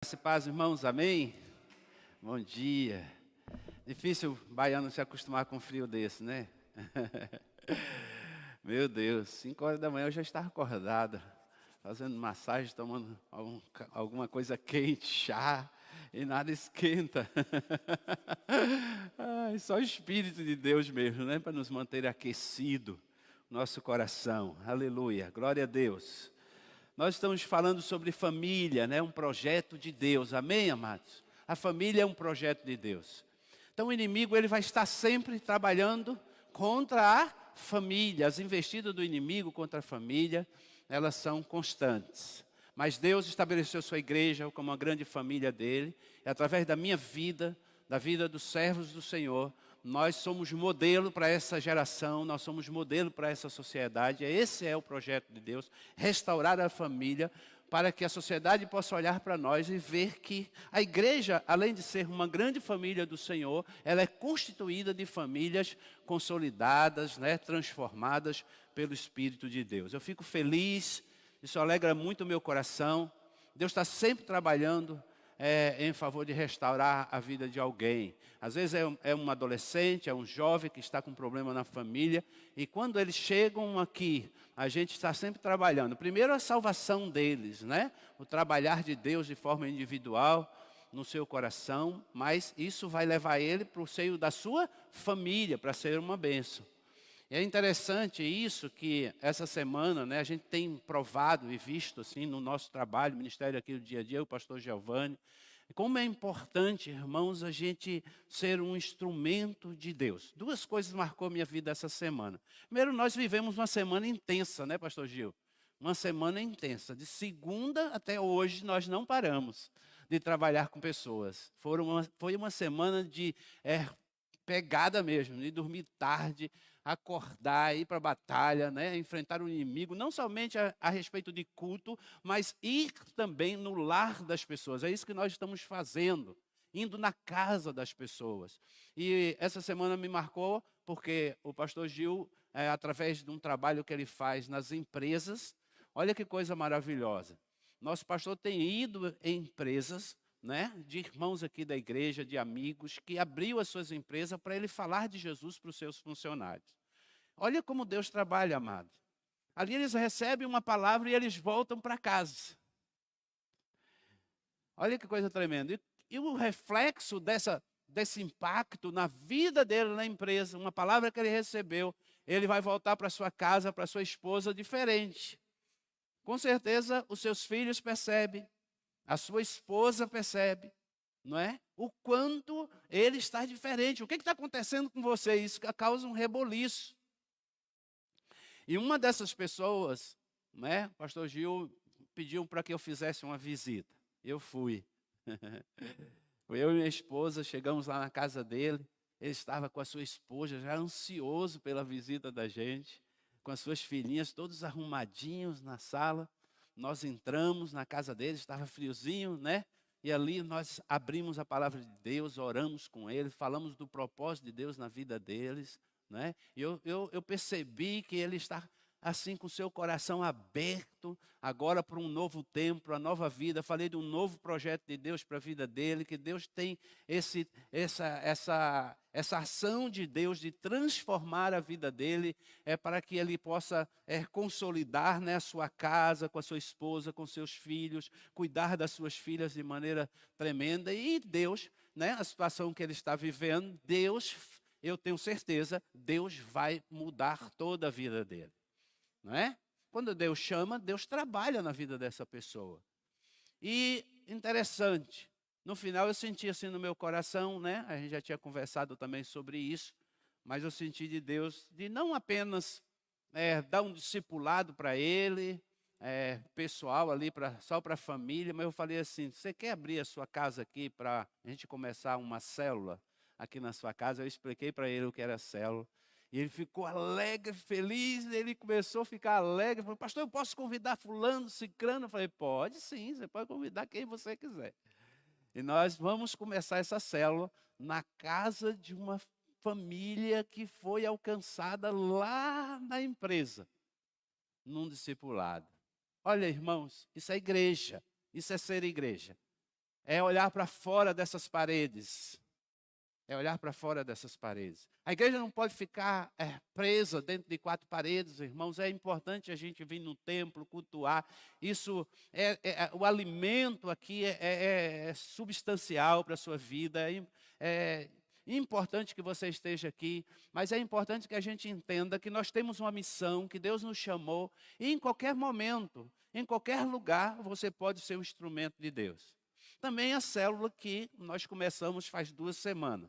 Graça e paz, irmãos, amém? Bom dia. Difícil o baiano se acostumar com um frio desse, né? Meu Deus, 5 horas da manhã eu já estava acordado, fazendo massagem, tomando alguma coisa quente, chá, e nada esquenta. Ai, só o Espírito de Deus mesmo, né? Para nos manter aquecido, nosso coração. Aleluia, glória a Deus. Nós estamos falando sobre família, né? Um projeto de Deus, amém, amados? A família é um projeto de Deus. Então o inimigo ele vai estar sempre trabalhando contra a família. As investidas do inimigo contra a família, elas são constantes. Mas Deus estabeleceu sua igreja como uma grande família dele. E através da minha vida, da vida dos servos do Senhor, nós somos modelo para essa geração, nós somos modelo para essa sociedade. Esse é o projeto de Deus, restaurar a família, para que a sociedade possa olhar para nós e ver que a igreja, além de ser uma grande família do Senhor, ela é constituída de famílias consolidadas, né, transformadas pelo Espírito de Deus. Eu fico feliz, isso alegra muito o meu coração. Deus está sempre trabalhando em favor de restaurar a vida de alguém. Às vezes é um adolescente, é um jovem que está com um problema na família, e quando eles chegam aqui, a gente está sempre trabalhando. Primeiro a salvação deles, né? O trabalhar de Deus de forma individual no seu coração, mas isso vai levar ele para o seio da sua família, para ser uma bênção. E é interessante isso que essa semana, né, a gente tem provado e visto assim no nosso trabalho, ministério aqui do dia a dia, o pastor Giovanni, como é importante, irmãos, a gente ser um instrumento de Deus. Duas coisas marcou minha vida essa semana. Primeiro, nós vivemos uma semana intensa, né, pastor Gil? Uma semana intensa. De segunda até hoje, nós não paramos de trabalhar com pessoas. Foi uma semana de pegada mesmo, de dormir tarde, acordar, ir para a batalha, né? Enfrentar o inimigo, não somente a respeito de culto, mas ir também no lar das pessoas. É isso que nós estamos fazendo, indo na casa das pessoas. E essa semana me marcou porque o pastor Gil, através de um trabalho que ele faz nas empresas, olha que coisa maravilhosa. Nosso pastor tem ido em empresas, né, de irmãos aqui da igreja, de amigos, que abriu as suas empresas para ele falar de Jesus para os seus funcionários. Olha como Deus trabalha, amado. Ali eles recebem uma palavra e eles voltam para casa. Olha que coisa tremenda. E o reflexo desse impacto na vida dele na empresa, uma palavra que ele recebeu, ele vai voltar para sua casa, para sua esposa diferente. Com certeza os seus filhos percebem, a sua esposa percebe, não é? O quanto ele está diferente. O que está acontecendo com você? Isso causa um reboliço. E uma dessas pessoas, né, o pastor Gil pediu para que eu fizesse uma visita. Eu fui. Eu e minha esposa chegamos lá na casa dele. Ele estava com a sua esposa, já ansioso pela visita da gente, com as suas filhinhas todos arrumadinhos na sala. Nós entramos na casa dele, estava friozinho, né? E ali nós abrimos a palavra de Deus, oramos com ele, falamos do propósito de Deus na vida deles, né? E eu percebi que ele está assim com o seu coração aberto agora para um novo tempo, para uma nova vida. Falei de um novo projeto de Deus para a vida dele, que Deus tem essa ação de Deus de transformar a vida dele, para que ele possa consolidar, né, a sua casa, com a sua esposa, com seus filhos, cuidar das suas filhas de maneira tremenda. E Deus, né, a situação que ele está vivendo, Deus, eu tenho certeza, Deus vai mudar toda a vida dele. Não é? Quando Deus chama, Deus trabalha na vida dessa pessoa. E interessante, no final eu senti assim no meu coração, né? A gente já tinha conversado também sobre isso, mas eu senti de Deus de não apenas dar um discipulado para ele, pessoal ali, só para a família, mas eu falei assim, você quer abrir a sua casa aqui para a gente começar uma célula aqui na sua casa? Eu expliquei para ele o que era célula. E ele ficou alegre, feliz, ele começou a ficar alegre. Falou, pastor, eu posso convidar fulano, cicrano? Eu falei, pode sim, você pode convidar quem você quiser. E nós vamos começar essa célula na casa de uma família que foi alcançada lá na empresa, num discipulado. Olha, irmãos, isso é igreja, isso é ser igreja. é olhar para fora dessas paredes. É olhar para fora dessas paredes. A igreja não pode ficar presa dentro de 4 paredes, irmãos. É importante a gente vir no templo, cultuar. Isso o alimento aqui é substancial para a sua vida. É importante que você esteja aqui, mas é importante que a gente entenda que nós temos uma missão, que Deus nos chamou, e em qualquer momento, em qualquer lugar, você pode ser um instrumento de Deus. Também a célula que nós começamos faz 2 semanas.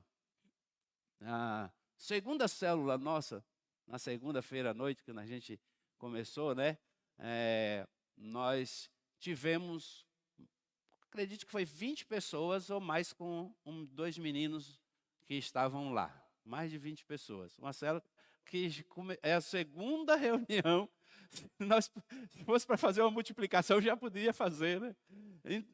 A segunda célula nossa, na segunda-feira à noite, que a gente começou, né? Nós tivemos, acredito que foi 20 pessoas ou mais com 2 meninos que estavam lá. Mais de 20 pessoas. Uma célula que é a segunda reunião. Se fosse para fazer uma multiplicação, já podia fazer, né?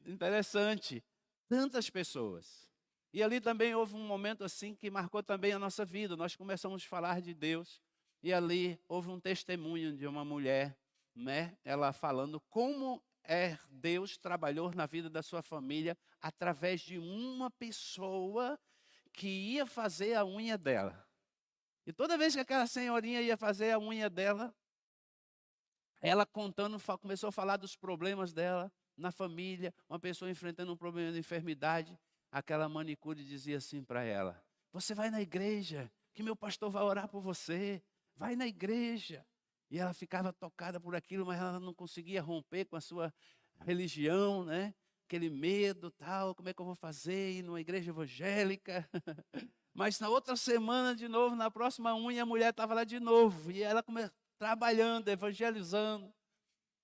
Interessante. Tantas pessoas. E ali também houve um momento assim que marcou também a nossa vida. Nós começamos a falar de Deus. E ali houve um testemunho de uma mulher, né? Ela falando como Deus trabalhou na vida da sua família através de uma pessoa que ia fazer a unha dela. E toda vez que aquela senhorinha ia fazer a unha dela, ela contando, começou a falar dos problemas dela na família, uma pessoa enfrentando um problema de enfermidade. Aquela manicure dizia assim para ela: você vai na igreja, que meu pastor vai orar por você, vai na igreja. E ela ficava tocada por aquilo, mas ela não conseguia romper com a sua religião, né? Aquele medo, tal, como é que eu vou fazer, ir numa igreja evangélica? Mas na outra semana, de novo, na próxima unha, a mulher estava lá de novo, e ela trabalhando, evangelizando.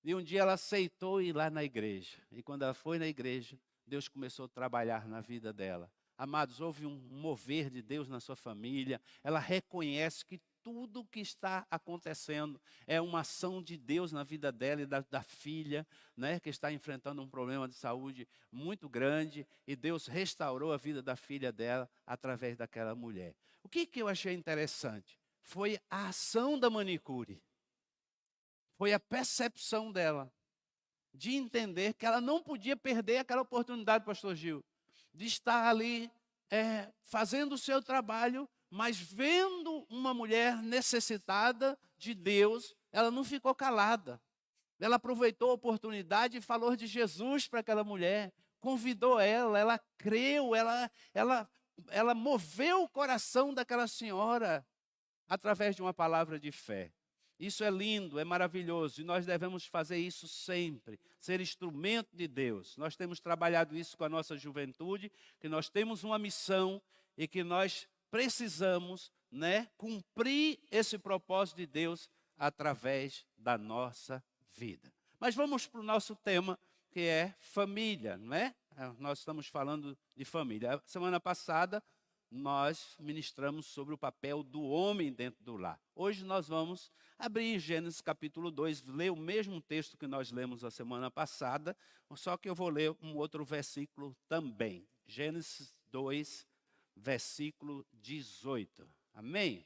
E um dia ela aceitou ir lá na igreja, e quando ela foi na igreja, Deus começou a trabalhar na vida dela. Amados, houve um mover de Deus na sua família. Ela reconhece que tudo o que está acontecendo é uma ação de Deus na vida dela e da filha, né, que está enfrentando um problema de saúde muito grande. E Deus restaurou a vida da filha dela através daquela mulher. O que eu achei interessante? Foi a ação da manicure. Foi a percepção dela de entender que ela não podia perder aquela oportunidade, pastor Gil, de estar ali fazendo o seu trabalho, mas vendo uma mulher necessitada de Deus, ela não ficou calada. Ela aproveitou a oportunidade e falou de Jesus para aquela mulher, convidou ela creu, ela moveu o coração daquela senhora através de uma palavra de fé. Isso é lindo, é maravilhoso, e nós devemos fazer isso sempre, ser instrumento de Deus. Nós temos trabalhado isso com a nossa juventude, que nós temos uma missão e que nós precisamos, né, cumprir esse propósito de Deus através da nossa vida. Mas vamos para o nosso tema, que é família, não é? Nós estamos falando de família. Semana passada, nós ministramos sobre o papel do homem dentro do lar. Hoje nós vamos abrir Gênesis capítulo 2, ler o mesmo texto que nós lemos a semana passada, só que eu vou ler um outro versículo também. Gênesis 2, versículo 18. Amém?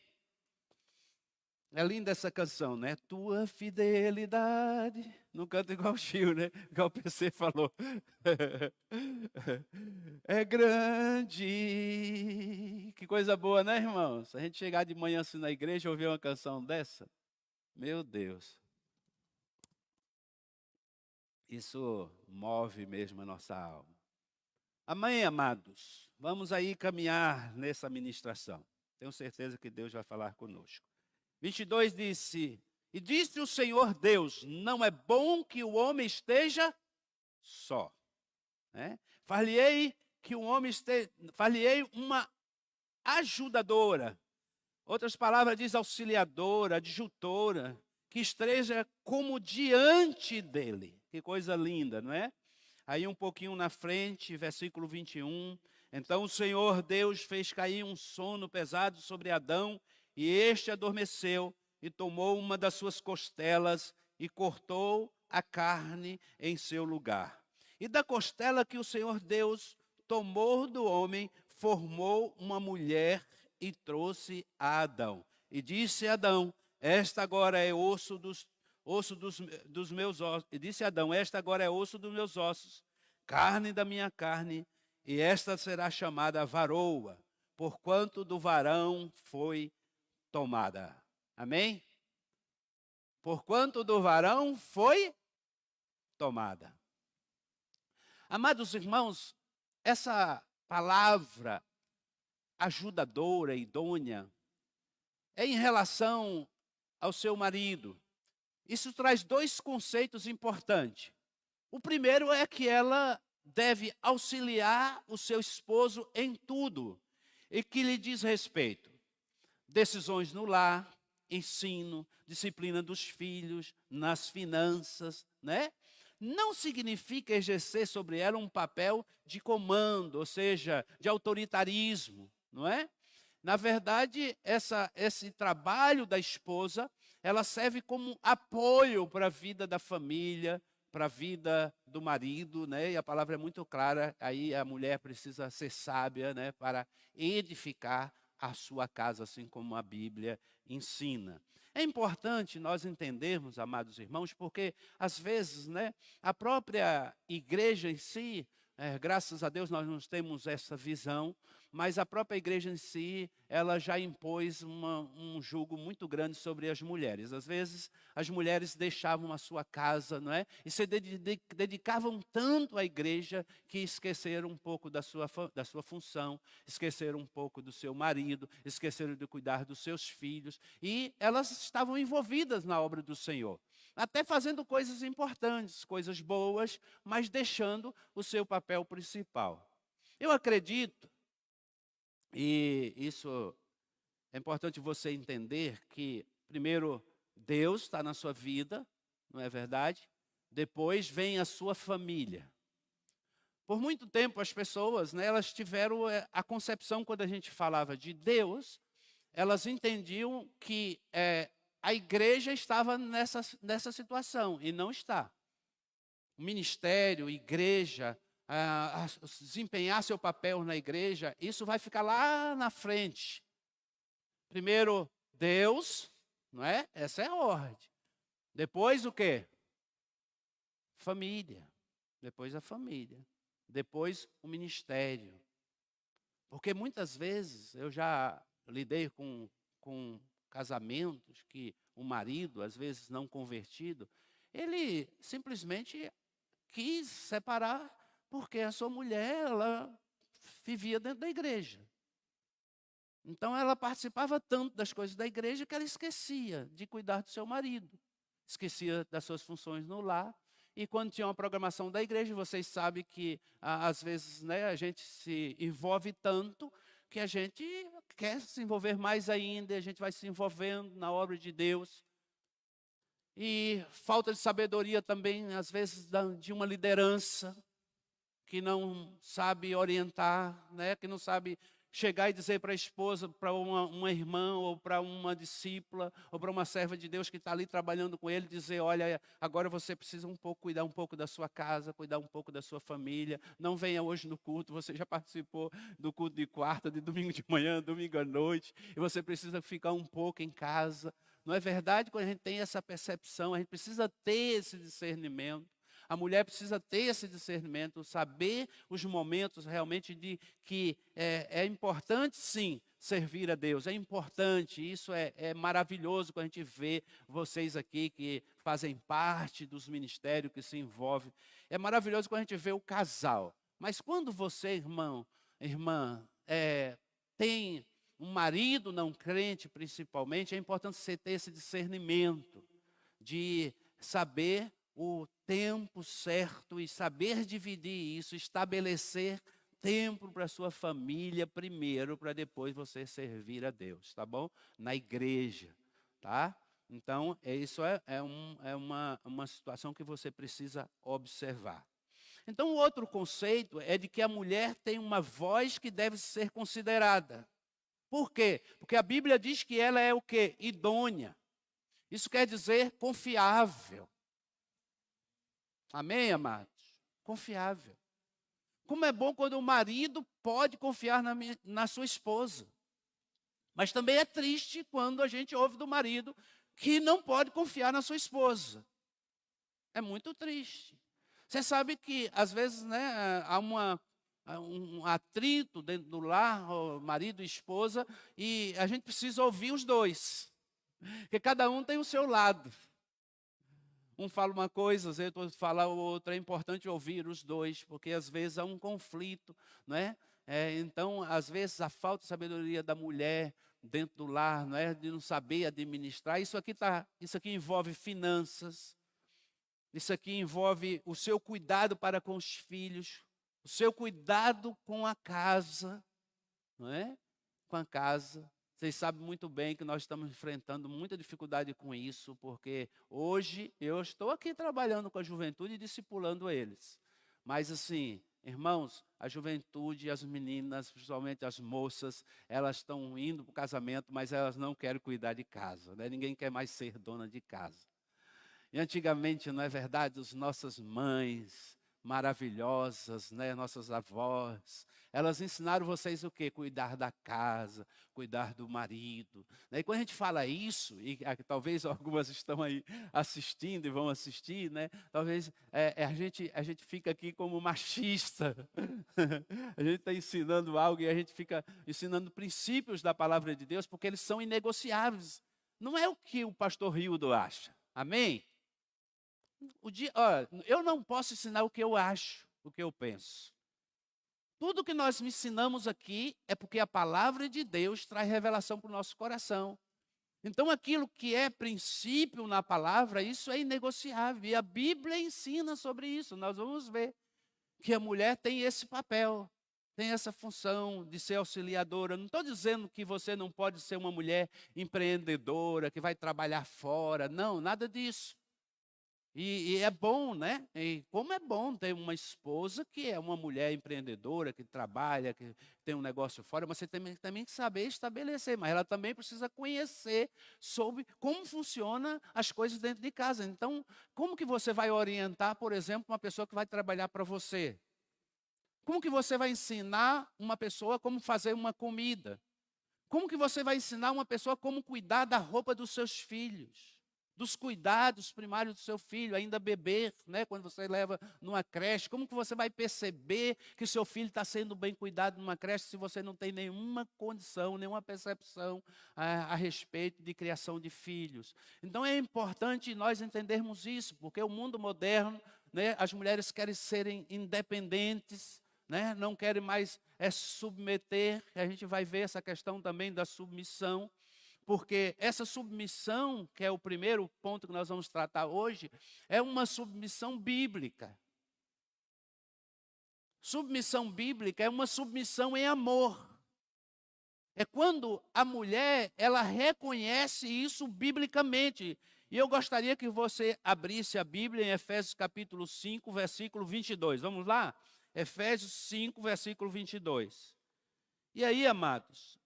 É linda essa canção, né? Tua fidelidade. Não canta igual o Chiu, né? Igual o PC falou. É grande. Que coisa boa, né, irmãos? A gente chegar de manhã assim na igreja e ouvir uma canção dessa. Meu Deus. Isso move mesmo a nossa alma. Amém, amados? Vamos aí caminhar nessa ministração. Tenho certeza que Deus vai falar conosco. 22 disse: e disse o Senhor Deus, não é bom que o homem esteja só. Far-lhe-ei que o homem esteja, far-lhe-ei uma ajudadora. Outras palavras diz auxiliadora, adjutora, que esteja como diante dele. Que coisa linda, não é? Aí um pouquinho na frente, versículo 21. Então o Senhor Deus fez cair um sono pesado sobre Adão, e este adormeceu e tomou uma das suas costelas e cortou a carne em seu lugar. E da costela que o Senhor Deus tomou do homem, formou uma mulher e trouxe a Adão. E disse a Adão: esta agora é osso dos meus ossos. E disse Adão: esta agora é osso dos meus ossos, carne da minha carne, e esta será chamada varoa, porquanto do varão foi tomada. Amém? Porquanto do varão foi tomada. Amados irmãos, essa palavra ajudadora, idônea, é em relação ao seu marido. Isso traz dois conceitos importantes. O primeiro é que ela deve auxiliar o seu esposo em tudo e que lhe diz respeito. Decisões no lar, ensino, disciplina dos filhos, nas finanças, né? Não significa exercer sobre ela um papel de comando, ou seja, de autoritarismo, não é? Na verdade, esse trabalho da esposa, ela serve como apoio para a vida da família, para a vida do marido, né? E a palavra é muito clara, aí a mulher precisa ser sábia, né? Para edificar a sua casa, assim como a Bíblia ensina. É importante nós entendermos, amados irmãos, porque às vezes, né, a própria igreja em si, graças a Deus nós não temos essa visão, mas a própria igreja em si, ela já impôs um jugo muito grande sobre as mulheres. Às vezes, as mulheres deixavam a sua casa, não é? E se dedicavam tanto à igreja que esqueceram um pouco da sua função, esqueceram um pouco do seu marido, esqueceram de cuidar dos seus filhos. E elas estavam envolvidas na obra do Senhor, até fazendo coisas importantes, coisas boas, mas deixando o seu papel principal. Eu acredito, e isso é importante você entender, que primeiro Deus está na sua vida, não é verdade? Depois vem a sua família. Por muito tempo as pessoas, né, elas tiveram a concepção, quando a gente falava de Deus, elas entendiam que a igreja estava nessa situação, e não está. O ministério, igreja, desempenhar seu papel na igreja, isso vai ficar lá na frente. Primeiro Deus, não é? Essa é a ordem. Depois o quê? Família. Depois a família. Depois o ministério. Porque muitas vezes eu já lidei com casamentos que o marido, às vezes não convertido, ele simplesmente quis separar porque a sua mulher, ela vivia dentro da igreja. Então ela participava tanto das coisas da igreja que ela esquecia de cuidar do seu marido. Esquecia das suas funções no lar. E quando tinha uma programação da igreja, vocês sabem que às vezes, né, a gente se envolve tanto que a gente quer se envolver mais ainda, e a gente vai se envolvendo na obra de Deus. E falta de sabedoria também, às vezes, de uma liderança que não sabe orientar, né? Que não sabe chegar e dizer para a esposa, para uma irmã, ou para uma discípula, ou para uma serva de Deus que está ali trabalhando com ele, dizer: olha, agora você precisa cuidar um pouco da sua casa, cuidar um pouco da sua família, não venha hoje no culto, você já participou do culto de quarta, de domingo de manhã, domingo à noite, e você precisa ficar um pouco em casa. Não é verdade? Quando a gente tem essa percepção, a gente precisa ter esse discernimento. A mulher precisa ter esse discernimento, saber os momentos realmente de que é importante, sim, servir a Deus. É importante, isso é maravilhoso quando a gente vê vocês aqui que fazem parte dos ministérios, que se envolvem. É maravilhoso quando a gente vê o casal. Mas quando você, irmã, tem um marido não crente, principalmente, é importante você ter esse discernimento de saber o tempo certo e saber dividir isso, estabelecer tempo para a sua família primeiro, para depois você servir a Deus, tá bom? Na igreja, tá? Então, isso é uma situação que você precisa observar. Então, o outro conceito é de que a mulher tem uma voz que deve ser considerada. Por quê? Porque a Bíblia diz que ela é o quê? Idônea. Isso quer dizer confiável. Amém, amados? Confiável. Como é bom quando o marido pode confiar na sua esposa. Mas também é triste quando a gente ouve do marido que não pode confiar na sua esposa. É muito triste. Você sabe que, às vezes, né, há um atrito dentro do lar, o marido e esposa, e a gente precisa ouvir os dois, porque cada um tem o seu lado. Um fala uma coisa, às vezes outro fala outra. É importante ouvir os dois, porque às vezes há um conflito, não é? Então, às vezes, a falta de sabedoria da mulher dentro do lar, não é? De não saber administrar. Isso aqui envolve finanças, isso aqui envolve o seu cuidado para com os filhos, o seu cuidado com a casa, não é? Com a casa. Vocês sabem muito bem que nós estamos enfrentando muita dificuldade com isso, porque hoje eu estou aqui trabalhando com a juventude e discipulando eles. Mas assim, irmãos, a juventude, as meninas, principalmente as moças, elas estão indo para o casamento, mas elas não querem cuidar de casa, né? Ninguém quer mais ser dona de casa. E antigamente, não é verdade, as nossas mães maravilhosas, né, nossas avós, elas ensinaram vocês o quê? Cuidar da casa, cuidar do marido. Né? E quando a gente fala isso, e talvez algumas estão aí assistindo e vão assistir, né? Talvez a gente fica aqui como machista. A gente está ensinando algo e a gente fica ensinando princípios da palavra de Deus, porque eles são inegociáveis. Não é o que o pastor Rildo acha. Amém? Eu não posso ensinar o que eu acho, o que eu penso. Tudo que nós ensinamos aqui é porque a palavra de Deus traz revelação para o nosso coração. Então, aquilo que é princípio na palavra, isso é inegociável. E a Bíblia ensina sobre isso. Nós vamos ver que a mulher tem esse papel, tem essa função de ser auxiliadora. Não estou dizendo que você não pode ser uma mulher empreendedora, que vai trabalhar fora. Não, nada disso. E é bom, né? E como é bom ter uma esposa que é uma mulher empreendedora, que trabalha, que tem um negócio fora, mas você também tem que saber estabelecer, mas ela também precisa conhecer sobre como funcionam as coisas dentro de casa. Então, como que você vai orientar, por exemplo, uma pessoa que vai trabalhar para você? Como que você vai ensinar uma pessoa como fazer uma comida? Como que você vai ensinar uma pessoa como cuidar da roupa dos seus filhos? Dos cuidados primários do seu filho, ainda bebê, né? Quando você leva numa creche, como que você vai perceber que o seu filho está sendo bem cuidado numa creche se você não tem nenhuma condição, nenhuma percepção a respeito de criação de filhos? Então é importante nós entendermos isso, porque o mundo moderno, né? As mulheres querem serem independentes, né? Não querem mais submeter. A gente vai ver essa questão também da submissão. Porque essa submissão, que é o primeiro ponto que nós vamos tratar hoje, é uma submissão bíblica. Submissão bíblica é uma submissão em amor. É quando a mulher, ela reconhece isso biblicamente. E eu gostaria que você abrisse a Bíblia em Efésios capítulo 5, versículo 22. Vamos lá? Efésios 5, versículo 22. E aí, amados,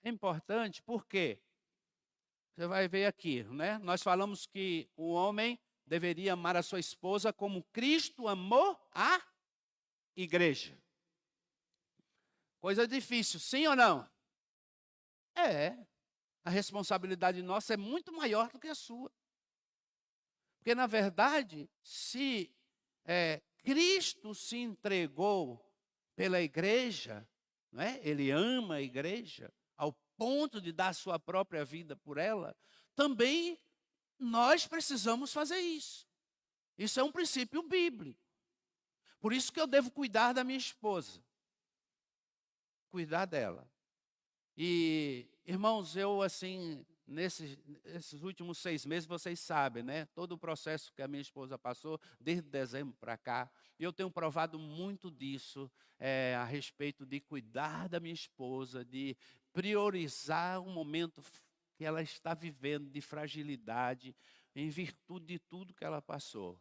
é importante porque você vai ver aqui, né? Nós falamos que o homem deveria amar a sua esposa como Cristo amou a igreja. Coisa difícil, sim ou não? É. A responsabilidade nossa é muito maior do que a sua. Porque, na verdade, se Cristo se entregou pela igreja, não é? Ele ama a igreja, ao ponto de dar sua própria vida por ela, também nós precisamos fazer isso. Isso é um princípio bíblico. Por isso que eu devo cuidar da minha esposa. Cuidar dela. E, irmãos, eu assim, nesses últimos 6 meses, vocês sabem, né? Todo o processo que a minha esposa passou, desde dezembro para cá, eu tenho provado muito disso, a respeito de cuidar da minha esposa, de priorizar o momento que ela está vivendo de fragilidade, em virtude de tudo que ela passou.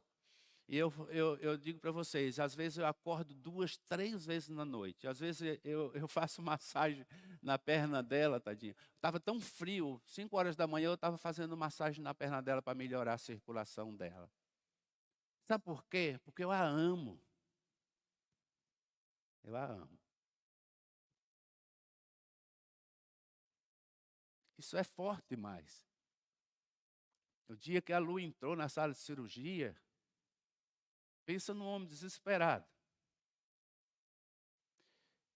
E eu digo para vocês, às vezes eu acordo 2, 3 vezes na noite. Às vezes eu faço massagem na perna dela, tadinha. Estava tão frio, 5 horas da manhã eu estava fazendo massagem na perna dela para melhorar a circulação dela. Sabe por quê? Porque eu a amo. Eu a amo. Isso é forte demais. O dia que a Lu entrou na sala de cirurgia, Pensa num homem desesperado.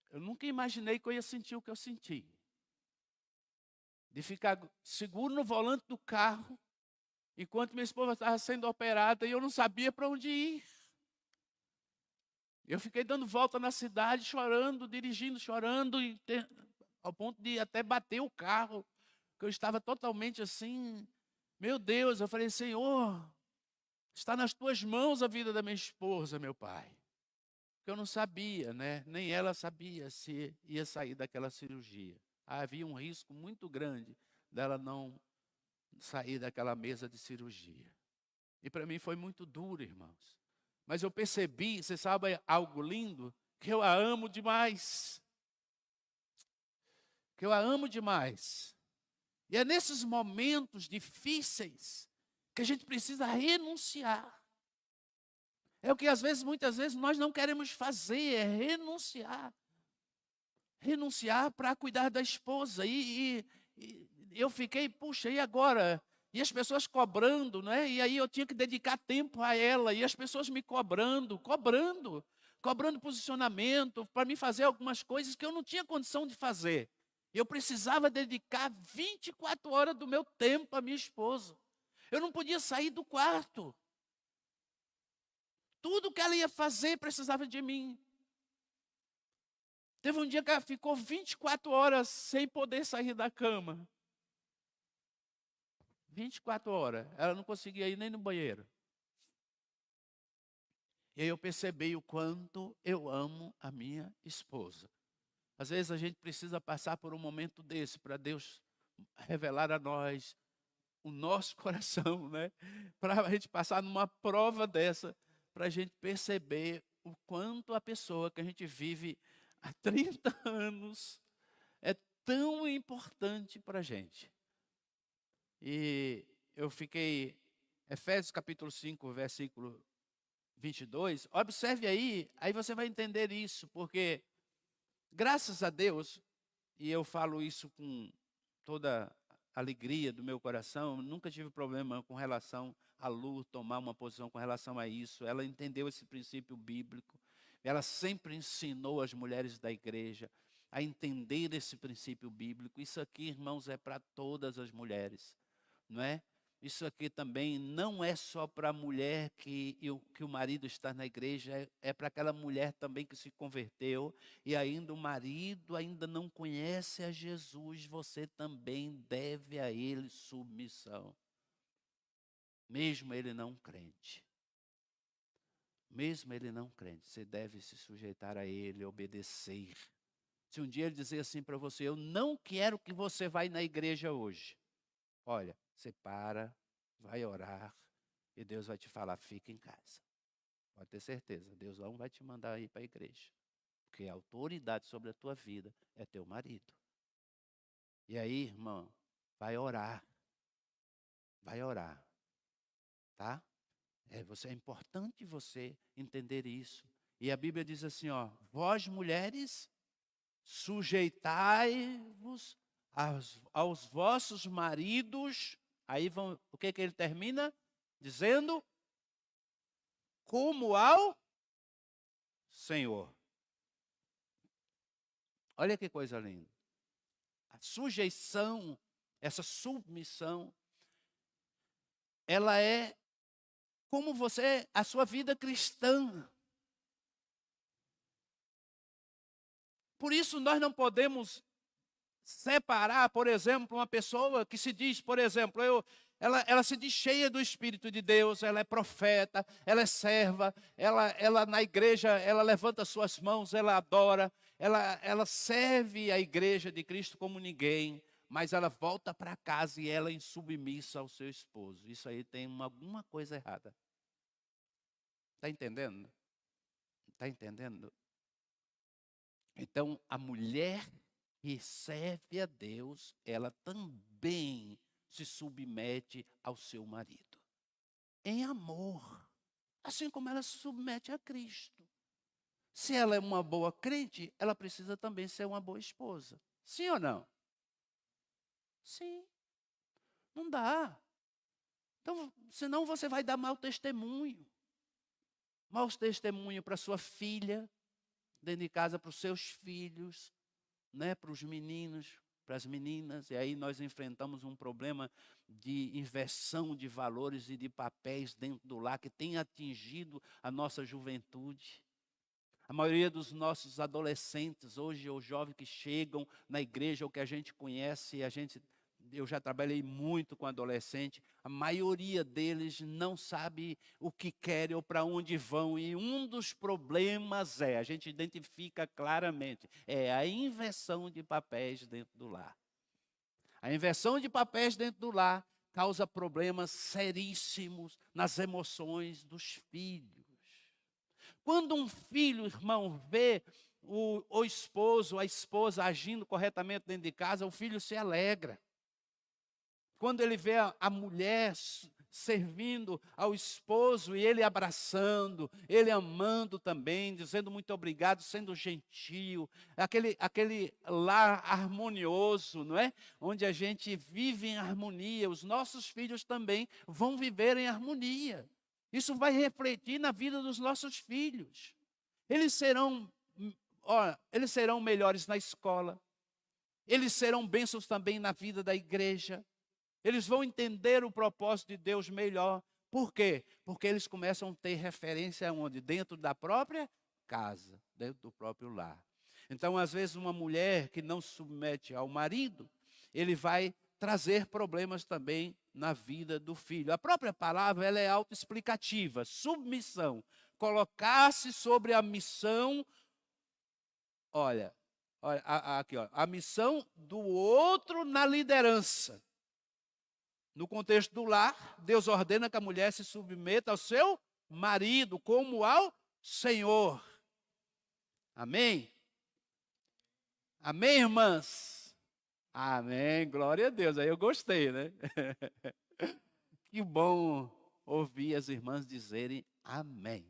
Eu nunca imaginei que eu ia sentir o que eu senti. De ficar seguro no volante do carro, enquanto minha esposa estava sendo operada e eu não sabia para onde ir. Eu fiquei dando volta na cidade, chorando, dirigindo, chorando, ao ponto de até bater o carro, que eu estava totalmente assim. Meu Deus, eu falei, Senhor, está nas tuas mãos a vida da minha esposa, meu pai. Porque eu não sabia, né? Nem ela sabia se ia sair daquela cirurgia. Havia um risco muito grande dela não sair daquela mesa de cirurgia. E para mim foi muito duro, irmãos. Mas eu percebi, você sabe algo lindo? Que eu a amo demais. Que eu a amo demais. E é nesses momentos difíceis que a gente precisa renunciar. É o que muitas vezes nós não queremos fazer, é renunciar. Renunciar para cuidar da esposa. E eu fiquei, puxa, e agora? E as pessoas cobrando, né? E aí eu tinha que dedicar tempo a ela. E as pessoas me cobrando posicionamento para me fazer algumas coisas que eu não tinha condição de fazer. Eu precisava dedicar 24 horas do meu tempo à minha esposa. Eu não podia sair do quarto. Tudo que ela ia fazer precisava de mim. Teve um dia que ela ficou 24 horas sem poder sair da cama. 24 horas. Ela não conseguia ir nem no banheiro. E aí eu percebi o quanto eu amo a minha esposa. Às vezes a gente precisa passar por um momento desse para Deus revelar a nós o nosso coração, né? Para a gente passar numa prova dessa, para a gente perceber o quanto a pessoa que a gente vive há 30 anos é tão importante para a gente. E eu fiquei, Efésios capítulo 5, versículo 22, observe aí você vai entender isso, porque graças a Deus, e eu falo isso com toda a alegria do meu coração, nunca tive problema com relação a Lu tomar uma posição com relação a isso. Ela entendeu esse princípio bíblico. Ela sempre ensinou as mulheres da igreja a entender esse princípio bíblico. Isso aqui, irmãos, é para todas as mulheres, não é? Isso aqui também não é só para a mulher que o marido está na igreja, é para aquela mulher também que se converteu e ainda o marido ainda não conhece a Jesus, você também deve a ele submissão. Mesmo ele não crente. Mesmo ele não crente, você deve se sujeitar a ele, obedecer. Se um dia ele dizer assim para você, eu não quero que você vá na igreja hoje. Olha, você para, vai orar e Deus vai te falar, fica em casa. Pode ter certeza, Deus não vai te mandar ir para a igreja. Porque a autoridade sobre a tua vida é teu marido. E aí, irmão, vai orar. Vai orar. Tá? É importante você entender isso. E a Bíblia diz assim, ó, vós mulheres, sujeitai-vos aos vossos maridos. Aí o que ele termina? Dizendo, como ao Senhor. Olha que coisa linda. A sujeição, essa submissão, ela é como a sua vida cristã. Por isso nós não podemos separar, por exemplo, uma pessoa que se diz, por exemplo, ela se diz cheia do Espírito de Deus, ela é profeta, ela é serva, ela na igreja, ela levanta suas mãos, ela adora, ela serve a igreja de Cristo como ninguém, mas ela volta para casa e ela é insubmissa ao seu esposo. Isso aí tem alguma coisa errada. Está entendendo? Está entendendo? Então, a mulher que serve a Deus, ela também se submete ao seu marido. Em amor. Assim como ela se submete a Cristo. Se ela é uma boa crente, ela precisa também ser uma boa esposa. Sim ou não? Sim. Não dá. Então, senão você vai dar mau testemunho. Maus testemunhos para sua filha, dentro de casa, para os seus filhos, né, para os meninos, para as meninas. E aí nós enfrentamos um problema de inversão de valores e de papéis dentro do lar que tem atingido a nossa juventude. A maioria dos nossos adolescentes hoje, ou jovens que chegam na igreja, ou que a gente conhece, eu já trabalhei muito com adolescente, a maioria deles não sabe o que querem ou para onde vão. E um dos problemas a gente identifica claramente, é a inversão de papéis dentro do lar. A inversão de papéis dentro do lar causa problemas seríssimos nas emoções dos filhos. Quando um filho, irmão, vê o esposo, a esposa agindo corretamente dentro de casa, o filho se alegra. Quando ele vê a mulher servindo ao esposo e ele abraçando, ele amando também, dizendo muito obrigado, sendo gentil, aquele lar harmonioso, não é? Onde a gente vive em harmonia, os nossos filhos também vão viver em harmonia. Isso vai refletir na vida dos nossos filhos. Eles serão melhores na escola, eles serão bênçãos também na vida da igreja. Eles vão entender o propósito de Deus melhor. Por quê? Porque eles começam a ter referência onde? Dentro da própria casa, dentro do próprio lar. Então, às vezes, uma mulher que não se submete ao marido, ele vai trazer problemas também na vida do filho. A própria palavra ela é autoexplicativa, submissão. Colocar-se sobre a missão, olha aqui, a missão do outro na liderança. No contexto do lar, Deus ordena que a mulher se submeta ao seu marido, como ao Senhor. Amém? Amém, irmãs? Amém, glória a Deus. Aí eu gostei, né? Que bom ouvir as irmãs dizerem amém.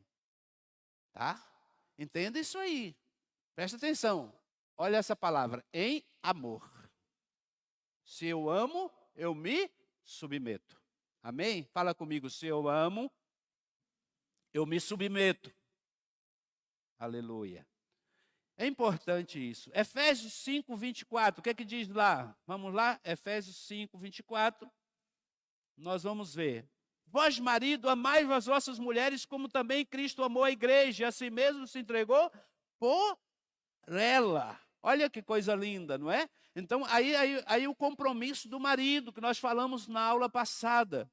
Tá? Entenda isso aí. Presta atenção. Olha essa palavra, em amor. Se eu amo, eu me submeto. Amém? Fala comigo, se eu amo, eu me submeto. Aleluia. É importante isso. Efésios 5, 24, o que é que diz lá? Vamos lá? Efésios 5, 24. Nós vamos ver. Vós, marido, amai as vossas mulheres, como também Cristo amou a igreja, e a si mesmo se entregou por ela. Olha que coisa linda, não é? Então, aí o compromisso do marido, que nós falamos na aula passada.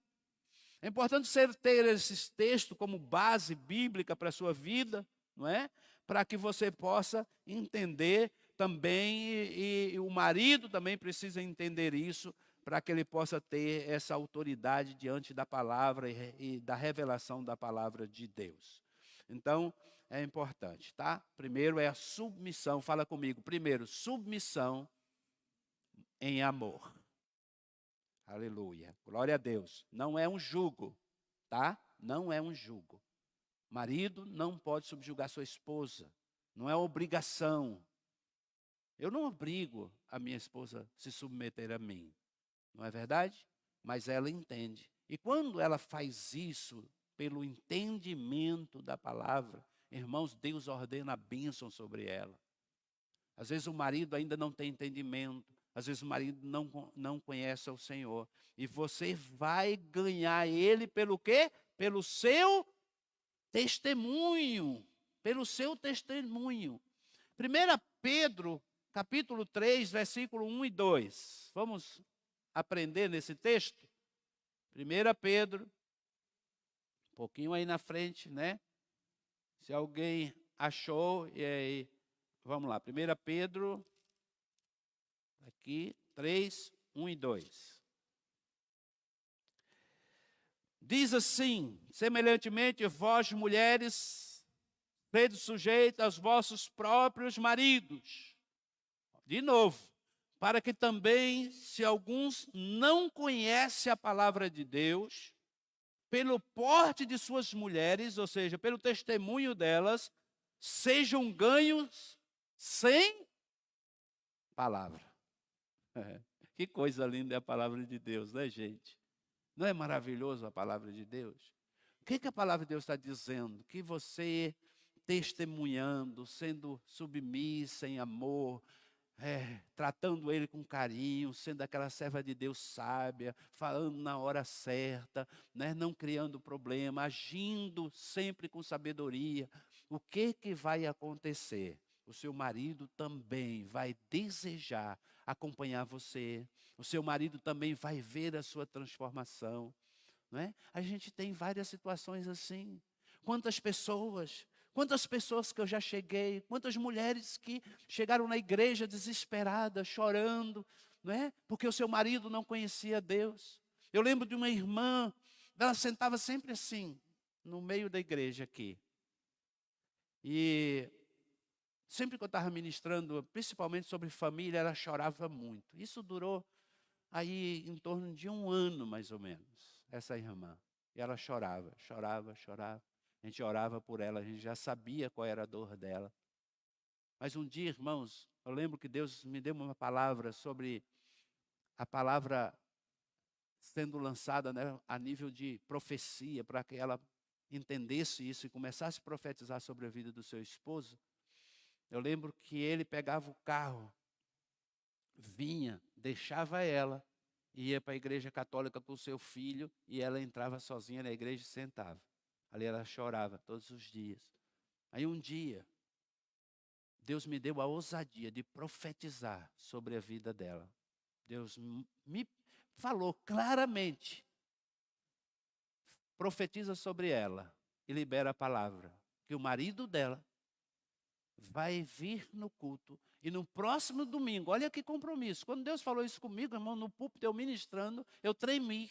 É importante você ter esses textos como base bíblica para a sua vida, não é? Para que você possa entender também, e o marido também precisa entender isso, para que ele possa ter essa autoridade diante da palavra e da revelação da palavra de Deus. Então, é importante, tá? Primeiro é a submissão, fala comigo. Primeiro, submissão em amor. Aleluia, glória a Deus. Não é um jugo, tá? Não é um jugo. Marido não pode subjugar sua esposa, não é obrigação. Eu não obrigo a minha esposa a se submeter a mim, não é verdade? Mas ela entende. E quando ela faz isso, pelo entendimento da palavra, irmãos, Deus ordena a bênção sobre ela. Às vezes o marido ainda não tem entendimento, às vezes o marido não conhece o Senhor. E você vai ganhar ele pelo quê? Pelo seu testemunho. Pelo seu testemunho. 1 Pedro, capítulo 3, versículo 1 e 2. Vamos aprender nesse texto? 1 Pedro, um pouquinho aí na frente, né? Se alguém achou, e aí, vamos lá. 1 Pedro, aqui, 3, 1 e 2. Diz assim: semelhantemente, vós, mulheres, sede sujeitas aos vossos próprios maridos. De novo, para que também, se alguns não conhecem a palavra de Deus, pelo porte de suas mulheres, ou seja, pelo testemunho delas, sejam ganhos sem palavra. Que coisa linda é a palavra de Deus, né, gente? Não é maravilhoso a palavra de Deus? O que a palavra de Deus está dizendo? Que você, testemunhando, sendo submissa em amor, tratando ele com carinho, sendo aquela serva de Deus sábia, falando na hora certa, né, não criando problema, agindo sempre com sabedoria. O que vai acontecer? O seu marido também vai desejar acompanhar você. O seu marido também vai ver a sua transformação. Não é? A gente tem várias situações assim. Quantas pessoas que eu já cheguei, quantas mulheres que chegaram na igreja desesperadas, chorando, não é? Porque o seu marido não conhecia Deus. Eu lembro de uma irmã, ela sentava sempre assim, no meio da igreja aqui. E sempre que eu estava ministrando, principalmente sobre família, ela chorava muito. Isso durou aí em torno de 1 ano, mais ou menos, essa irmã. E ela chorava, chorava, chorava. A gente orava por ela, a gente já sabia qual era a dor dela. Mas um dia, irmãos, eu lembro que Deus me deu uma palavra sobre a palavra sendo lançada, né, a nível de profecia, para que ela entendesse isso e começasse a profetizar sobre a vida do seu esposo. Eu lembro que ele pegava o carro, vinha, deixava ela, ia para a igreja católica com o seu filho, e ela entrava sozinha na igreja e sentava. Ali ela chorava todos os dias. Aí um dia, Deus me deu a ousadia de profetizar sobre a vida dela. Deus me falou claramente: profetiza sobre ela e libera a palavra, que o marido dela vai vir no culto, e no próximo domingo, olha que compromisso. Quando Deus falou isso comigo, irmão, no púlpito, eu ministrando, eu tremi.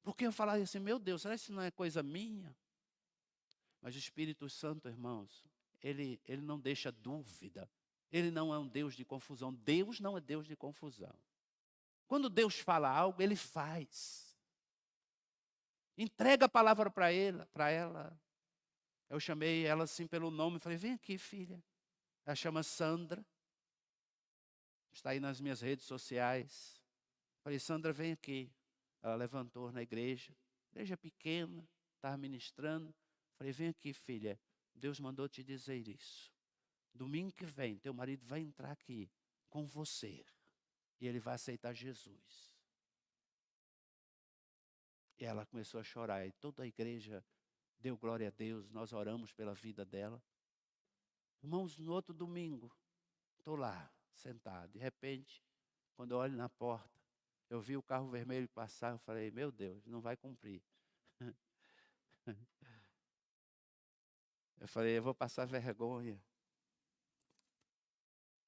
Porque eu falava assim, meu Deus, será que isso não é coisa minha? Mas o Espírito Santo, irmãos, ele não deixa dúvida. Ele não é um Deus de confusão. Deus não é Deus de confusão. Quando Deus fala algo, Ele faz. Entrega a palavra para ela. Eu chamei ela assim pelo nome, falei, vem aqui, filha. Ela chama Sandra. Está aí nas minhas redes sociais. Falei, Sandra, vem aqui. Ela levantou na igreja pequena, estava ministrando. Falei, vem aqui, filha. Deus mandou te dizer isso. Domingo que vem, teu marido vai entrar aqui com você. E ele vai aceitar Jesus. E ela começou a chorar. E toda a igreja deu glória a Deus. Nós oramos pela vida dela. Irmãos, no outro domingo, estou lá, sentado. De repente, quando eu olho na porta, eu vi o carro vermelho passar. Eu falei, meu Deus, não vai cumprir. Eu falei, eu vou passar vergonha.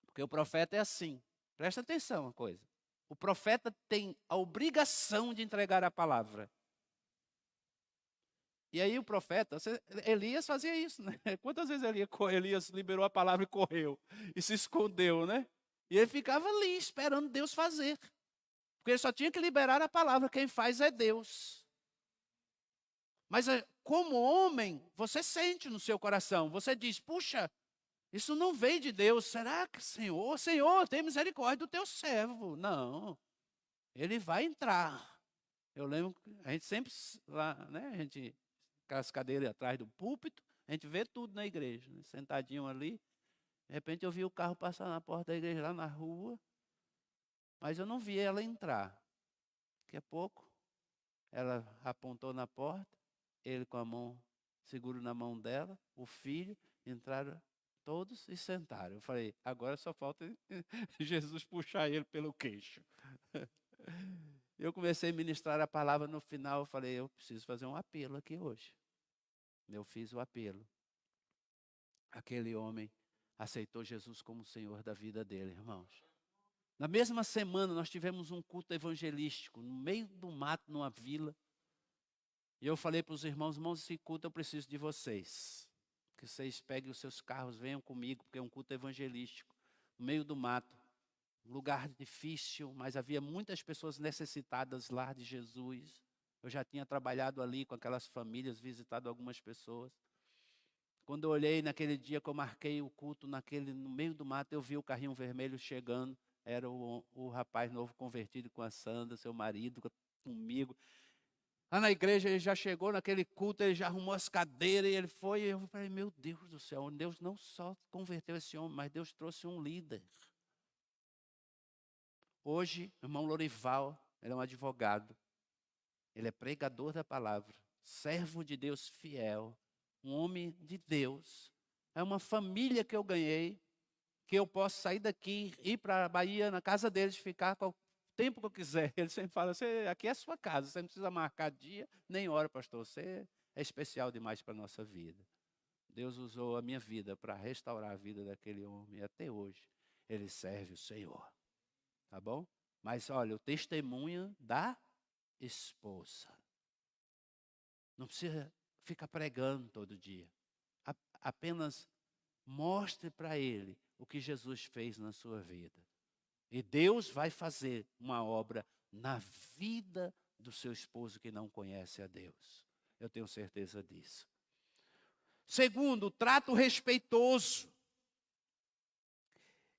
Porque o profeta é assim. Presta atenção uma coisa. O profeta tem a obrigação de entregar a palavra. E aí o profeta, Elias fazia isso, né? Quantas vezes Elias liberou a palavra e correu? E se escondeu, né? E ele ficava ali esperando Deus fazer. Porque ele só tinha que liberar a palavra. Quem faz é Deus. Mas como homem, você sente no seu coração. Você diz, puxa, isso não veio de Deus. Será que, Senhor, tem misericórdia do teu servo? Não, ele vai entrar. Eu lembro que a gente sempre, lá, né, a gente, aquelas cadeiras atrás do púlpito, a gente vê tudo na igreja, né, sentadinho ali. De repente eu vi o carro passar na porta da igreja, lá na rua, mas eu não vi ela entrar. Daqui a pouco, ela apontou na porta, ele com a mão, seguro na mão dela, o filho, entraram todos e sentaram. Eu falei, agora só falta Jesus puxar ele pelo queixo. Eu comecei a ministrar a palavra no final, eu falei, eu preciso fazer um apelo aqui hoje. Eu fiz o apelo. Aquele homem aceitou Jesus como Senhor da vida dele, irmãos. Na mesma semana nós tivemos um culto evangelístico, no meio do mato, numa vila. E eu falei para os irmãos, esse culto eu preciso de vocês. Que vocês peguem os seus carros, venham comigo, porque é um culto evangelístico. No meio do mato, um lugar difícil, mas havia muitas pessoas necessitadas lá de Jesus. Eu já tinha trabalhado ali com aquelas famílias, visitado algumas pessoas. Quando eu olhei naquele dia que eu marquei o culto, no meio do mato, eu vi o carrinho vermelho chegando. Era o rapaz novo convertido com a Sandra, seu marido, comigo. Lá na igreja ele já chegou naquele culto, ele já arrumou as cadeiras e ele foi. E eu falei, meu Deus do céu, Deus não só converteu esse homem, mas Deus trouxe um líder. Hoje, o irmão Lorival, ele é um advogado. Ele é pregador da palavra, servo de Deus fiel, um homem de Deus. É uma família que eu ganhei, que eu posso sair daqui, ir para a Bahia, na casa deles, ficar com o tempo que eu quiser. Ele sempre fala, aqui é a sua casa, você não precisa marcar dia, nem hora, pastor. Você é especial demais para a nossa vida. Deus usou a minha vida para restaurar a vida daquele homem. E até hoje, ele serve o Senhor. Tá bom? Mas olha, o testemunho da esposa. Não precisa ficar pregando todo dia. Apenas mostre para ele o que Jesus fez na sua vida. E Deus vai fazer uma obra na vida do seu esposo que não conhece a Deus. Eu tenho certeza disso. Segundo, o trato respeitoso.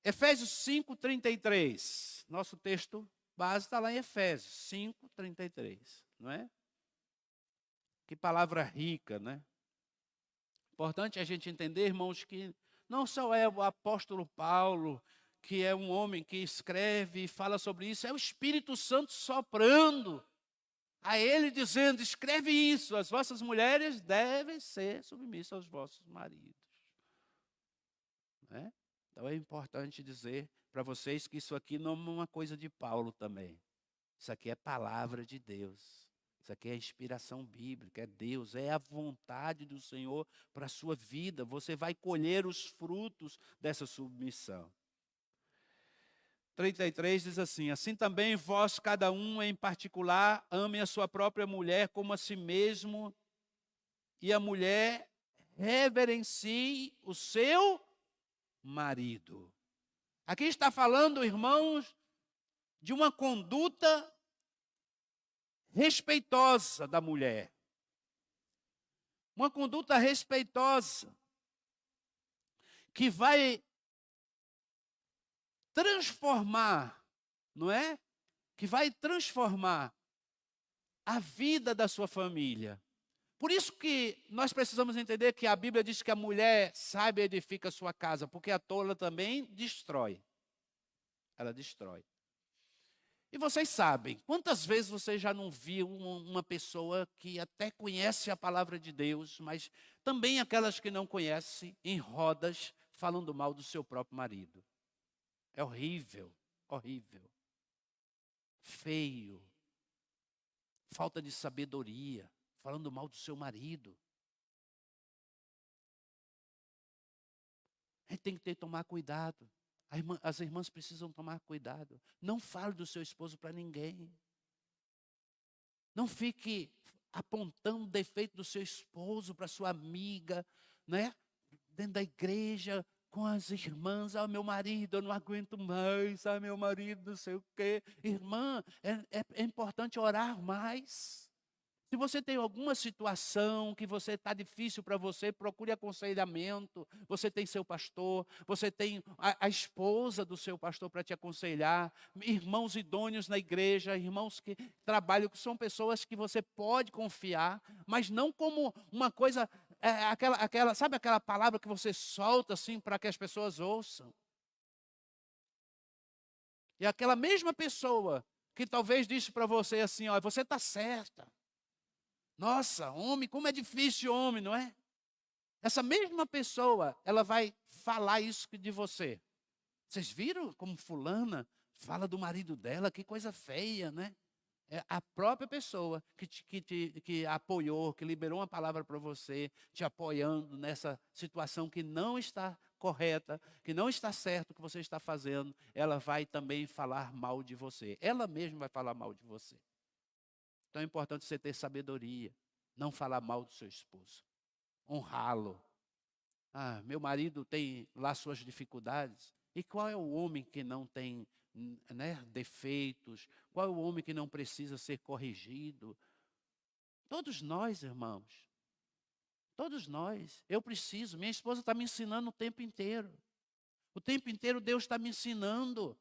Efésios 5:33. Nosso texto base está lá em Efésios 5:33, não é? Que palavra rica, né? Importante a gente entender, irmãos, que não só é o apóstolo Paulo, que é um homem que escreve e fala sobre isso, é o Espírito Santo soprando a ele dizendo, escreve isso, as vossas mulheres devem ser submissas aos vossos maridos. Né? Então é importante dizer para vocês que isso aqui não é uma coisa de Paulo também. Isso aqui é palavra de Deus. Isso aqui é inspiração bíblica, é Deus, é a vontade do Senhor para a sua vida. Você vai colher os frutos dessa submissão. 33 diz assim, assim também vós, cada um em particular, ame a sua própria mulher como a si mesmo, e a mulher reverencie o seu marido. Aqui está falando, irmãos, de uma conduta respeitosa da mulher. Uma conduta respeitosa que vai transformar, não é? Que vai transformar a vida da sua família. Por isso que nós precisamos entender que a Bíblia diz que a mulher sábia edifica a sua casa, porque a tola também destrói. Ela destrói. E vocês sabem, quantas vezes você já não viu uma pessoa que até conhece a palavra de Deus, mas também aquelas que não conhecem, em rodas, falando mal do seu próprio marido. É horrível, horrível. Feio. Falta de sabedoria, falando mal do seu marido. A gente tem que tomar cuidado. As irmãs precisam tomar cuidado. Não fale do seu esposo para ninguém. Não fique apontando o defeito do seu esposo para sua amiga, né? Dentro da igreja, com as irmãs. Ah, meu marido, eu não aguento mais. Ah, meu marido, não sei o quê. Irmã, é importante orar mais. Se você tem alguma situação que você está difícil para você, procure aconselhamento. Você tem seu pastor, você tem a esposa do seu pastor para te aconselhar, irmãos idôneos na igreja, irmãos que trabalham, que são pessoas que você pode confiar, mas não como uma coisa, sabe aquela palavra que você solta assim para que as pessoas ouçam? E aquela mesma pessoa que talvez disse para você assim, ó, você está certa. Nossa, homem, como é difícil homem, não é? Essa mesma pessoa, ela vai falar isso de você. Vocês viram como fulana fala do marido dela? Que coisa feia, né? É a própria pessoa que apoiou, que liberou uma palavra para você, te apoiando nessa situação que não está correta, que não está certo o que você está fazendo, ela vai também falar mal de você. Ela mesma vai falar mal de você. Então é importante você ter sabedoria, não falar mal do seu esposo, honrá-lo. Ah, meu marido tem lá suas dificuldades. E qual é o homem que não tem, né, defeitos? Qual é o homem que não precisa ser corrigido? Todos nós, irmãos. Todos nós. Eu preciso. Minha esposa está me ensinando o tempo inteiro. O tempo inteiro Deus está me ensinando.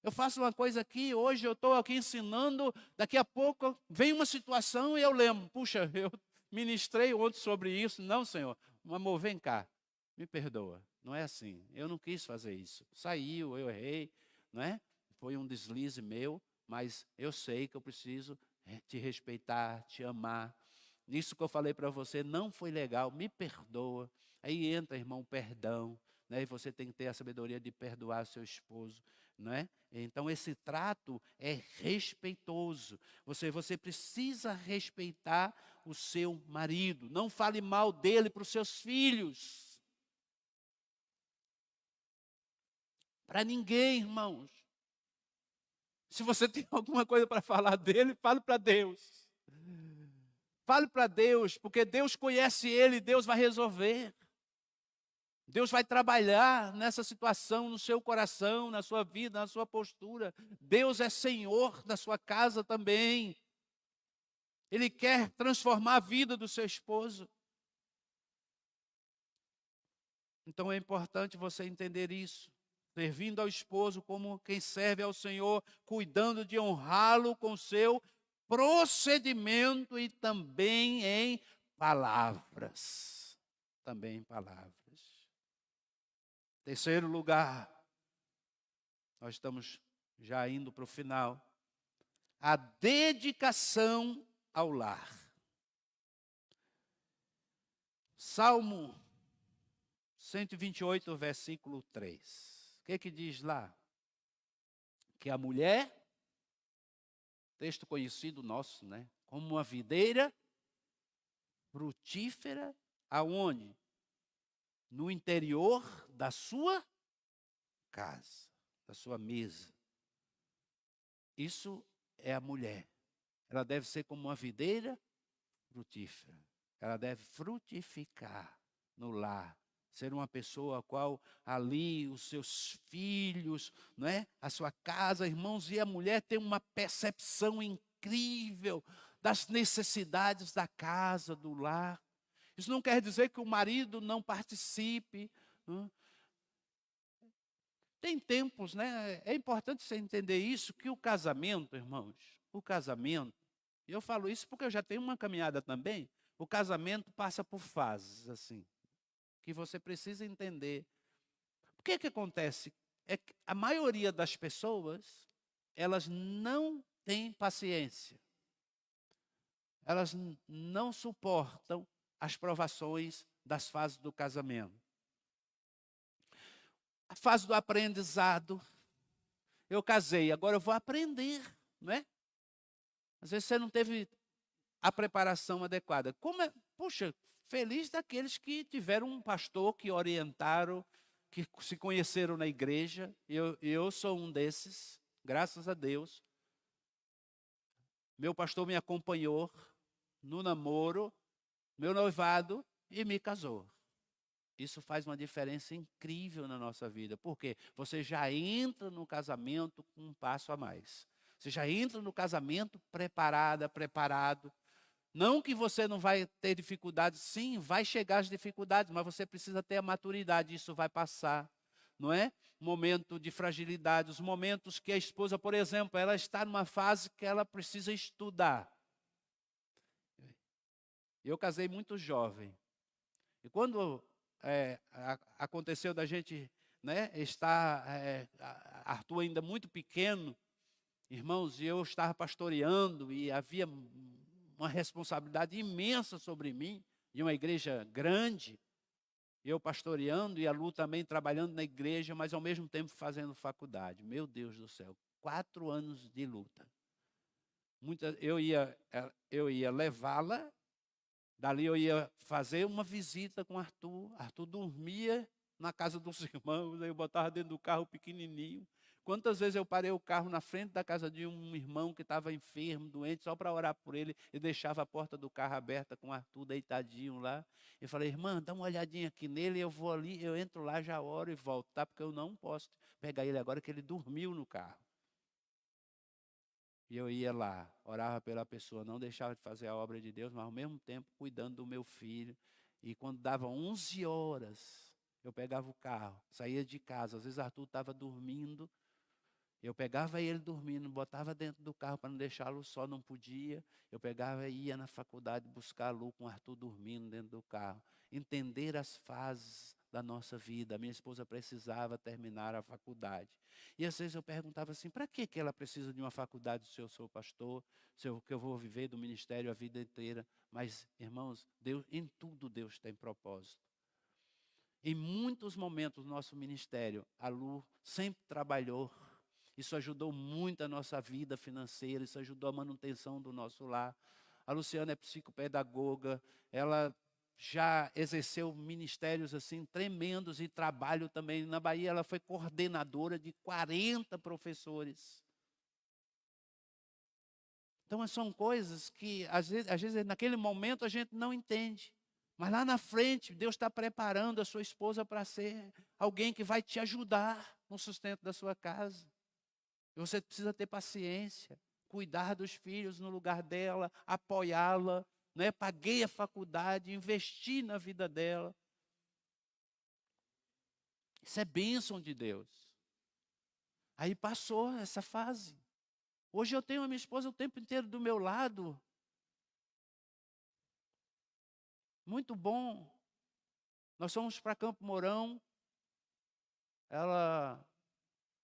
Eu faço uma coisa aqui, hoje eu estou aqui ensinando, daqui a pouco vem uma situação e eu lembro, puxa, eu ministrei ontem sobre isso. Não, Senhor, amor, vem cá, me perdoa. Não é assim, eu não quis fazer isso. Saiu, eu errei, não é? Foi um deslize meu, mas eu sei que eu preciso te respeitar, te amar. Isso que eu falei para você não foi legal, me perdoa. Aí entra, irmão, o perdão, né? E você tem que ter a sabedoria de perdoar seu esposo, não é? Então esse trato é respeitoso. Você precisa respeitar o seu marido. Não fale mal dele para os seus filhos. Para ninguém, irmãos. Se você tem alguma coisa para falar dele, fale para Deus. Fale para Deus, porque Deus conhece ele, Deus vai resolver. Deus vai trabalhar nessa situação, no seu coração, na sua vida, na sua postura. Deus é Senhor da sua casa também. Ele quer transformar a vida do seu esposo. Então é importante você entender isso. Servindo ao esposo como quem serve ao Senhor, cuidando de honrá-lo com seu procedimento e também em palavras. Também em palavras. Terceiro lugar, nós estamos já indo para o final. A dedicação ao lar. Salmo 128, versículo 3. O que diz lá? Que a mulher, texto conhecido nosso, né? Como uma videira frutífera, aonde? No interior da sua casa, da sua mesa. Isso é a mulher. Ela deve ser como uma videira frutífera. Ela deve frutificar no lar. Ser uma pessoa a qual ali os seus filhos, não é? A sua casa, irmãos, e a mulher tem uma percepção incrível das necessidades da casa, do lar. Isso não quer dizer que o marido não participe. Tem tempos, né? É importante você entender isso, que o casamento, irmãos, o casamento, e eu falo isso porque eu já tenho uma caminhada também, o casamento passa por fases, assim, que você precisa entender. O que acontece? É que a maioria das pessoas, elas não têm paciência. Elas não suportam as provações das fases do casamento. A fase do aprendizado. Eu casei, agora eu vou aprender, não é? Às vezes você não teve a preparação adequada. Puxa, feliz daqueles que tiveram um pastor que orientaram, que se conheceram na igreja. Eu sou um desses, graças a Deus. Meu pastor me acompanhou no namoro, meu noivado e me casou. Isso faz uma diferença incrível na nossa vida, porque você já entra no casamento com um passo a mais. Você já entra no casamento preparado. Não que você não vai ter dificuldades, sim, vai chegar as dificuldades, mas você precisa ter a maturidade, isso vai passar, não é? Momento de fragilidade, os momentos que a esposa, por exemplo, ela está numa fase que ela precisa estudar. Eu casei muito jovem, e quando aconteceu da gente, né, estar, Arthur ainda muito pequeno, irmãos, e eu estava pastoreando, e havia uma responsabilidade imensa sobre mim, de uma igreja grande, eu pastoreando e a Lu também trabalhando na igreja, mas ao mesmo tempo fazendo faculdade. Meu Deus do céu, 4 anos de luta. Eu ia levá-la, dali eu ia fazer uma visita com Arthur. Arthur dormia na casa dos irmãos, aí eu botava dentro do carro pequenininho. Quantas vezes eu parei o carro na frente da casa de um irmão que estava enfermo, doente, só para orar por ele, e deixava a porta do carro aberta com o Arthur deitadinho lá. E falei, irmã, dá uma olhadinha aqui nele, eu vou ali, eu entro lá, já oro e volto, tá? Porque eu não posso pegar ele agora, que ele dormiu no carro. E eu ia lá, orava pela pessoa, não deixava de fazer a obra de Deus, mas ao mesmo tempo cuidando do meu filho. E quando dava 11 horas, eu pegava o carro, saía de casa. Às vezes Arthur estava dormindo, Eu pegava ele dormindo, botava dentro do carro para não deixá-lo só, não podia. Eu pegava e ia na faculdade buscar a Lu com o Arthur dormindo dentro do carro. Entender as fases da nossa vida. A minha esposa precisava terminar a faculdade. E às vezes eu perguntava assim, para que ela precisa de uma faculdade se eu sou pastor, que eu vou viver do ministério a vida inteira? Mas, irmãos, Deus, em tudo Deus tem propósito. Em muitos momentos do nosso ministério, a Lu sempre trabalhou. Isso ajudou muito a nossa vida financeira, isso ajudou a manutenção do nosso lar. A Luciana é psicopedagoga, ela já exerceu ministérios assim tremendos e trabalho também. Na Bahia, ela foi coordenadora de 40 professores. Então, são coisas que, às vezes, naquele momento a gente não entende. Mas lá na frente, Deus está preparando a sua esposa para ser alguém que vai te ajudar no sustento da sua casa. E você precisa ter paciência, cuidar dos filhos no lugar dela, apoiá-la, né? Paguei a faculdade, investi na vida dela. Isso é bênção de Deus. Aí passou essa fase. Hoje eu tenho a minha esposa o tempo inteiro do meu lado. Muito bom. Nós fomos para Campo Mourão. Ela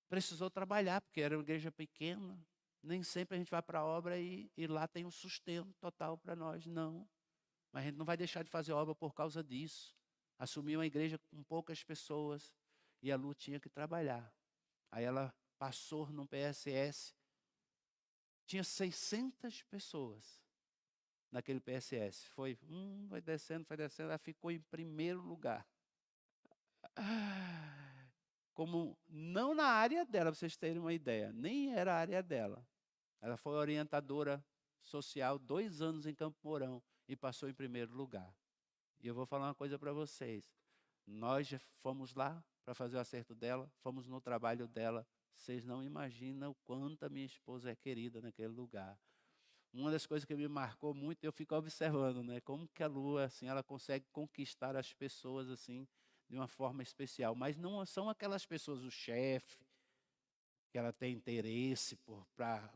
precisou trabalhar, porque era uma igreja pequena. Nem sempre a gente vai para a obra e lá tem um sustento total para nós, não. Mas a gente não vai deixar de fazer obra por causa disso. Assumir uma igreja com poucas pessoas e a Lu tinha que trabalhar. Aí ela passou no PSS. Tinha 600 pessoas naquele PSS. Foi descendo, ela ficou em primeiro lugar. Como não na área dela, para vocês terem uma ideia, nem era a área dela. Ela foi orientadora social 2 anos em Campo Mourão e passou em primeiro lugar. E eu vou falar uma coisa para vocês. Nós já fomos lá para fazer o acerto dela, fomos no trabalho dela. Vocês não imaginam o quanto a minha esposa é querida naquele lugar. Uma das coisas que me marcou muito, eu fico observando, né? Como que a Lu, assim, ela consegue conquistar as pessoas, assim, de uma forma especial. Mas não são aquelas pessoas, o chefe, que ela tem interesse para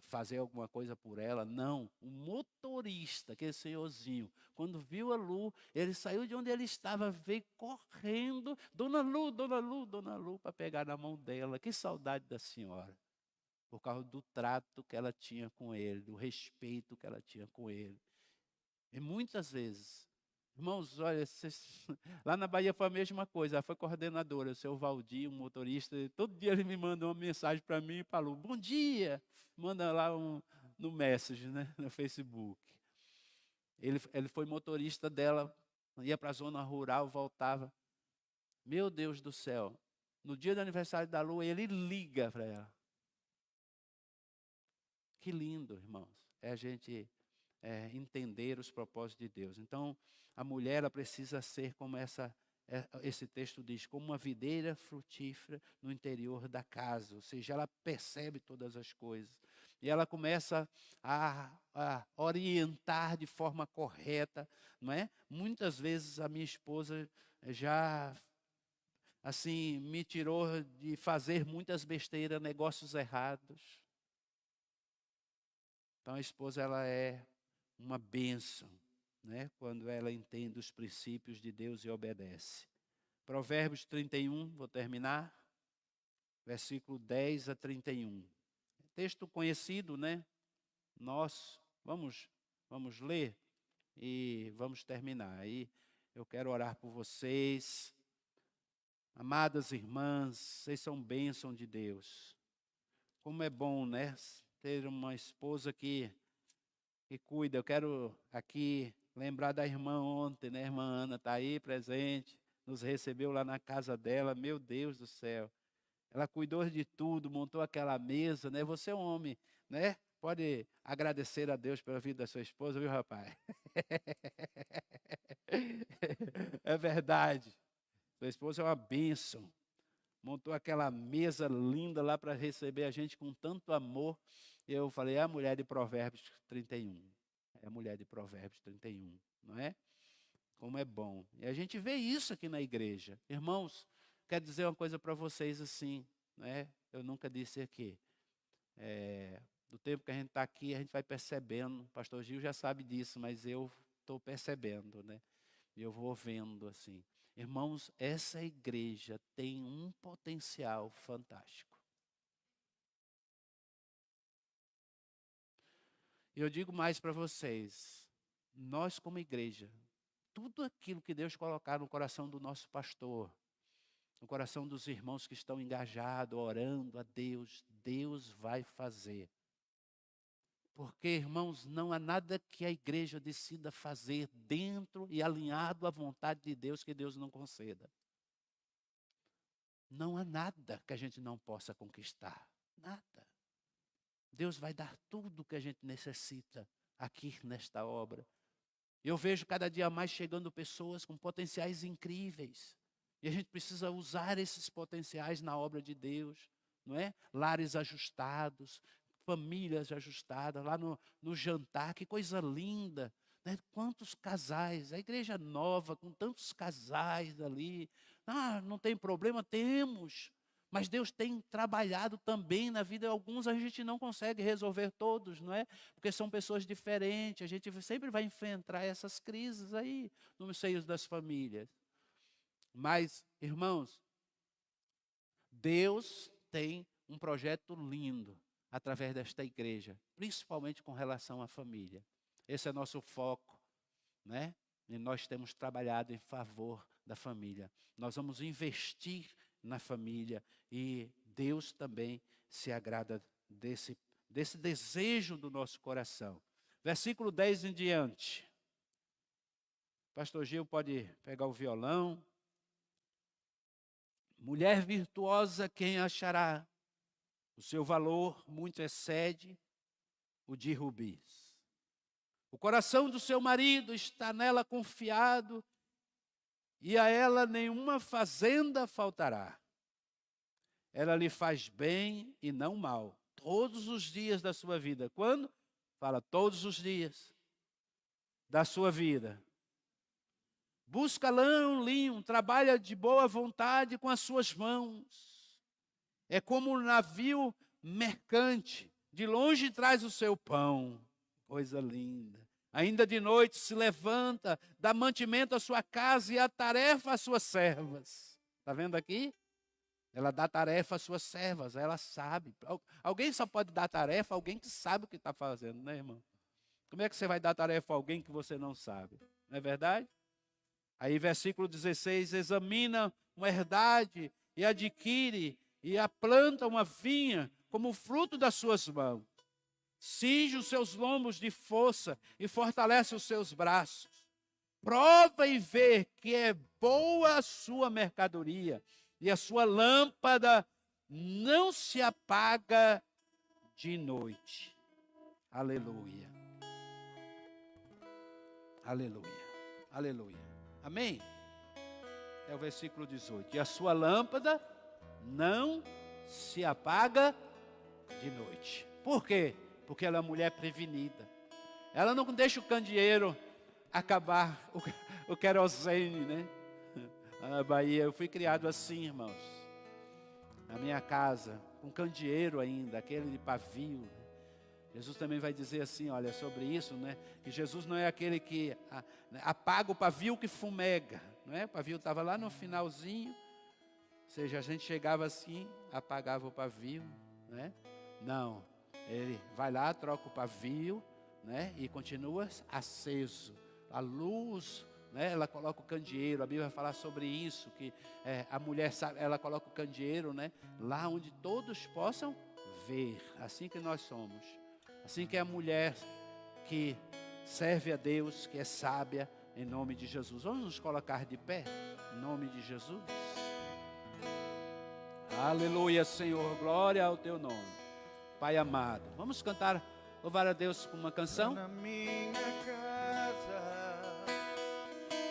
fazer alguma coisa por ela. Não, o motorista, aquele senhorzinho, quando viu a Lu, ele saiu de onde ele estava, veio correndo, Dona Lu, Dona Lu, Dona Lu, para pegar na mão dela. Que saudade da senhora. Por causa do trato que ela tinha com ele, do respeito que ela tinha com ele. E muitas vezes, irmãos, olha, lá na Bahia foi a mesma coisa, ela foi coordenadora, o seu Valdir, um motorista, todo dia ele me manda uma mensagem para mim e falou, bom dia, manda lá no Message, né, no Facebook. Ele foi motorista dela, ia para a zona rural, voltava. Meu Deus do céu, no dia do aniversário da Lu, ele liga para ela. Que lindo, irmãos, é a gente entender os propósitos de Deus. Então, a mulher ela precisa ser como esse texto diz, como uma videira frutífera no interior da casa, ou seja, ela percebe todas as coisas. E ela começa a orientar de forma correta, não é? Muitas vezes a minha esposa já assim me tirou de fazer muitas besteiras, negócios errados. Então a esposa ela é uma bênção, né? Quando ela entende os princípios de Deus e obedece. Provérbios 31, vou terminar, versículo 10 a 31. Texto conhecido, né? Nós vamos ler e vamos terminar. Aí eu quero orar por vocês. Amadas irmãs, vocês são bênção de Deus. Como é bom, né? Ter uma esposa que cuida. Eu quero aqui lembrar da irmã ontem, né? A irmã Ana está aí presente, nos recebeu lá na casa dela. Meu Deus do céu. Ela cuidou de tudo, montou aquela mesa, né? Você é um homem, né? Pode agradecer a Deus pela vida da sua esposa, viu, rapaz? É verdade. Sua esposa é uma bênção. Montou aquela mesa linda lá para receber a gente com tanto amor. Eu falei, é a mulher de Provérbios 31. É a mulher de Provérbios 31, não é? Como é bom. E a gente vê isso aqui na igreja. Irmãos, quero dizer uma coisa para vocês assim. né? Eu nunca disse aqui. Do tempo que a gente está aqui, a gente vai percebendo. O pastor Gil já sabe disso, mas eu estou percebendo, né? E eu vou vendo assim. Irmãos, essa igreja tem um potencial fantástico. E eu digo mais para vocês. Nós como igreja, tudo aquilo que Deus colocar no coração do nosso pastor, no coração dos irmãos que estão engajados, orando a Deus, Deus vai fazer. Porque, irmãos, não há nada que a igreja decida fazer dentro e alinhado à vontade de Deus que Deus não conceda. Não há nada que a gente não possa conquistar. Nada. Deus vai dar tudo o que a gente necessita aqui nesta obra. Eu vejo cada dia mais chegando pessoas com potenciais incríveis. E a gente precisa usar esses potenciais na obra de Deus, não é? Lares ajustados, famílias ajustadas, lá no jantar, que coisa linda, né? Quantos casais, a igreja nova, com tantos casais ali. Não tem problema, temos. Mas Deus tem trabalhado também na vida de alguns, a gente não consegue resolver todos, não é? Porque são pessoas diferentes, a gente sempre vai enfrentar essas crises aí, no seio das famílias. Mas, irmãos, Deus tem um projeto lindo através desta igreja, principalmente com relação à família. Esse é nosso foco, né? E nós temos trabalhado em favor da família. Nós vamos investir na família e Deus também se agrada desse desejo do nosso coração. Versículo 10 em diante. Pastor Gil pode pegar o violão. Mulher virtuosa, quem achará? O seu valor muito excede o de rubis. O coração do seu marido está nela confiado, e a ela nenhuma fazenda faltará. Ela lhe faz bem e não mal, todos os dias da sua vida. Quando? Fala, todos os dias da sua vida. Busca lã, linho, trabalha de boa vontade com as suas mãos. É como um navio mercante, de longe traz o seu pão. Coisa linda. Ainda de noite se levanta, dá mantimento à sua casa e a tarefa às suas servas. Está vendo aqui? Ela dá tarefa às suas servas, ela sabe. Alguém só pode dar tarefa a alguém que sabe o que está fazendo, né, irmão? Como é que você vai dar tarefa a alguém que você não sabe? Não é verdade? Aí, versículo 16, examina uma herdade e adquire, e a planta uma vinha como fruto das suas mãos. Cinge os seus lombos de força e fortalece os seus braços. Prova e vê que é boa a sua mercadoria, e a sua lâmpada não se apaga de noite. Aleluia. Aleluia. Aleluia. Amém? É o versículo 18. E a sua lâmpada não se apaga de noite. Por quê? Porque ela é uma mulher prevenida. Ela não deixa o candeeiro acabar o querosene, né? Na Bahia, eu fui criado assim, irmãos. Na minha casa, com candeeiro ainda, aquele de pavio. Jesus também vai dizer assim, olha, sobre isso, né? Que Jesus não é aquele que apaga o pavio que fumega, não é? O pavio estava lá no finalzinho, ou seja, a gente chegava assim, apagava o pavio, né? Não, ele vai lá, troca o pavio, né? E continua aceso. A luz, né? Ela coloca o candeeiro, a Bíblia vai falar sobre isso, que a mulher, ela coloca o candeeiro, né? Lá onde todos possam ver, assim que nós somos. Assim que é a mulher que serve a Deus, que é sábia, em nome de Jesus. Vamos nos colocar de pé, em nome de Jesus. Aleluia, Senhor, glória ao teu nome. Pai amado, vamos cantar, louvar a Deus com uma canção? Na minha casa,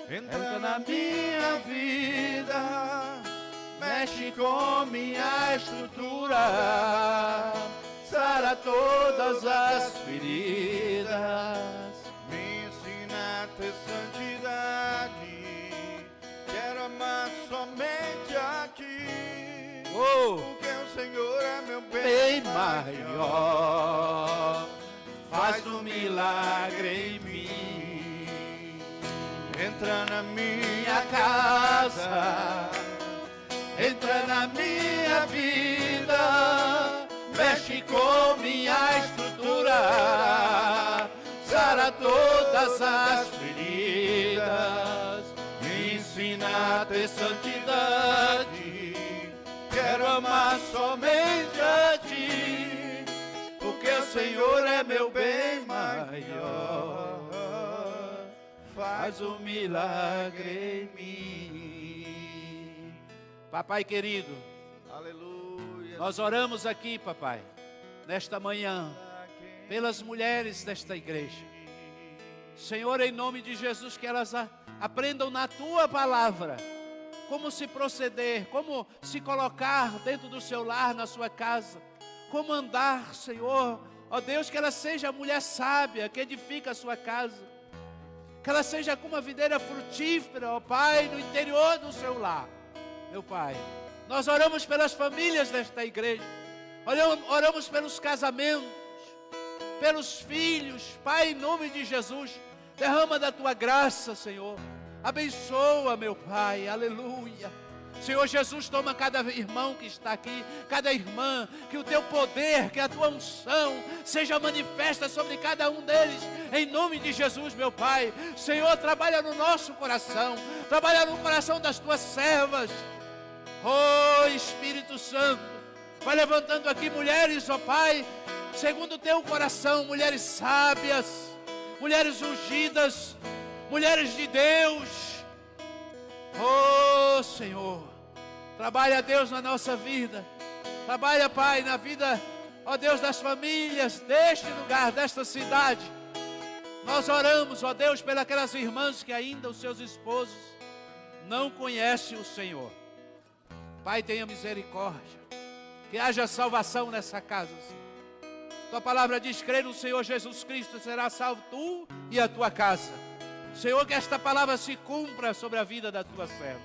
entra na minha vida, mexe com minha estrutura, sara todas as feridas, me ensina a ter santidade, quero amar somente a ti, porque o Senhor é meu bem maior. Faz um milagre em mim. Entra na Minha casa, entra na minha vida, mexe com minha estrutura, sara todas as feridas, me ensina a ter santidade. Quero amar somente a ti, porque o Senhor é meu bem maior. Faz um milagre em mim. Papai querido, Aleluia. nós oramos aqui, papai, nesta manhã, pelas mulheres desta igreja. Senhor, em nome de Jesus, que elas aprendam na tua palavra como se proceder, como se colocar dentro do seu lar, na sua casa, como andar, Senhor. Ó Deus, que ela seja a mulher sábia que edifica a sua casa, que ela seja como uma videira frutífera, ó Pai, no interior do seu lar. Meu Pai, nós oramos pelas famílias desta igreja, oramos pelos casamentos, pelos filhos. Pai, em nome de Jesus, derrama da tua graça, Senhor. Abençoa, meu Pai, aleluia. Senhor Jesus, toma cada irmão que está aqui, cada irmã, que o teu poder, que a tua unção seja manifesta sobre cada um deles, em nome de Jesus, meu Pai. Senhor, trabalha no nosso coração, trabalha no coração das tuas servas. Oh Espírito Santo, vai levantando aqui mulheres, ó Pai, segundo o teu coração, mulheres sábias, mulheres ungidas, mulheres de Deus. Oh Senhor, trabalha, Deus, na nossa vida. Trabalha, Pai, na vida, ó Deus, das famílias deste lugar, desta cidade. Nós oramos, ó Deus, pelas irmãs que ainda os seus esposos não conhecem o Senhor. Pai, tenha misericórdia, que haja salvação nessa casa, Senhor. Tua palavra diz: crê no Senhor Jesus Cristo, será salvo tu e a tua casa. Senhor, que esta palavra se cumpra sobre a vida da tua serva.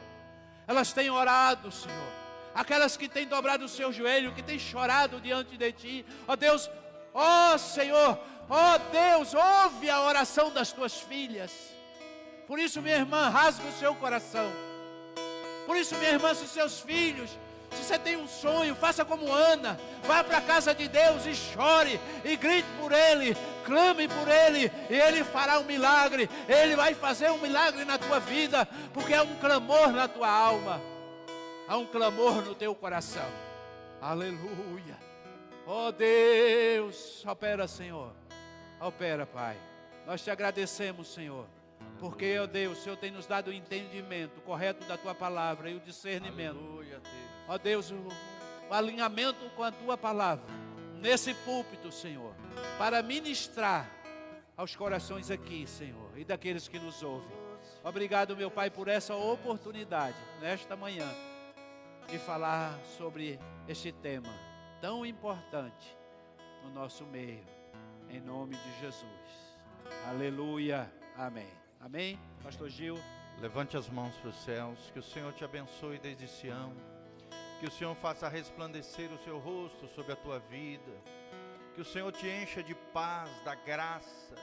Elas têm orado, Senhor. Aquelas que têm dobrado o seu joelho, que têm chorado diante de ti. Ó Deus, ó Senhor, ó Deus, ouve a oração das tuas filhas. Por isso, minha irmã, rasga o seu coração. Por isso, minha irmã, se seus filhos, se você tem um sonho, faça como Ana. Vá para a casa de Deus e chore, e grite por Ele, clame por Ele, e Ele fará um milagre. Ele vai fazer um milagre na tua vida, porque é um clamor na tua alma, há um clamor no teu coração. Aleluia. Oh Deus, opera, Senhor, opera, Pai. Nós te agradecemos, Senhor, porque, ó Deus, o Senhor tem nos dado o entendimento correto da tua palavra e o discernimento. Aleluia, Deus. Ó Deus, o alinhamento com a tua palavra nesse púlpito, Senhor, para ministrar aos corações aqui, Senhor, e daqueles que nos ouvem. Obrigado, meu Pai, por essa oportunidade nesta manhã de falar sobre este tema tão importante no nosso meio, em nome de Jesus. Aleluia, amém. Amém, pastor Gil. Levante as mãos para os céus. Que o Senhor te abençoe desde Sião. Que o Senhor faça resplandecer o seu rosto sobre a tua vida. Que o Senhor te encha de paz, da graça,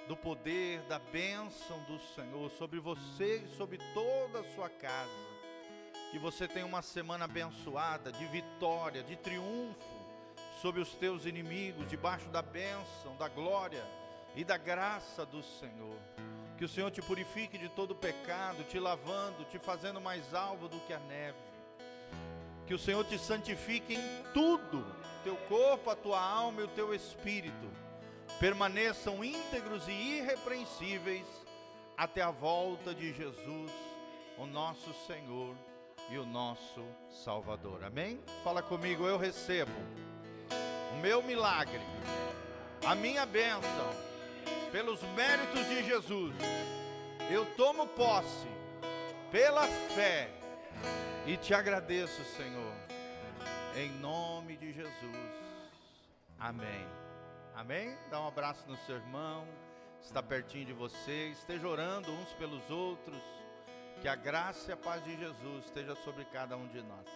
do poder, da bênção do Senhor sobre você e sobre toda a sua casa. Que você tenha uma semana abençoada, de vitória, de triunfo sobre os teus inimigos, debaixo da bênção, da glória e da graça do Senhor. Que o Senhor te purifique de todo pecado, te lavando, te fazendo mais alvo do que a neve. Que o Senhor te santifique em tudo, teu corpo, a tua alma e o teu espírito permaneçam íntegros e irrepreensíveis até a volta de Jesus, o nosso Senhor e o nosso Salvador. Amém? Fala comigo: eu recebo o meu milagre, a minha bênção, pelos méritos de Jesus. Eu tomo posse pela fé e te agradeço, Senhor, em nome de Jesus. Amém. Amém? Dá um abraço no seu irmão, está pertinho de você. Esteja orando uns pelos outros. Que a graça e a paz de Jesus esteja sobre cada um de nós.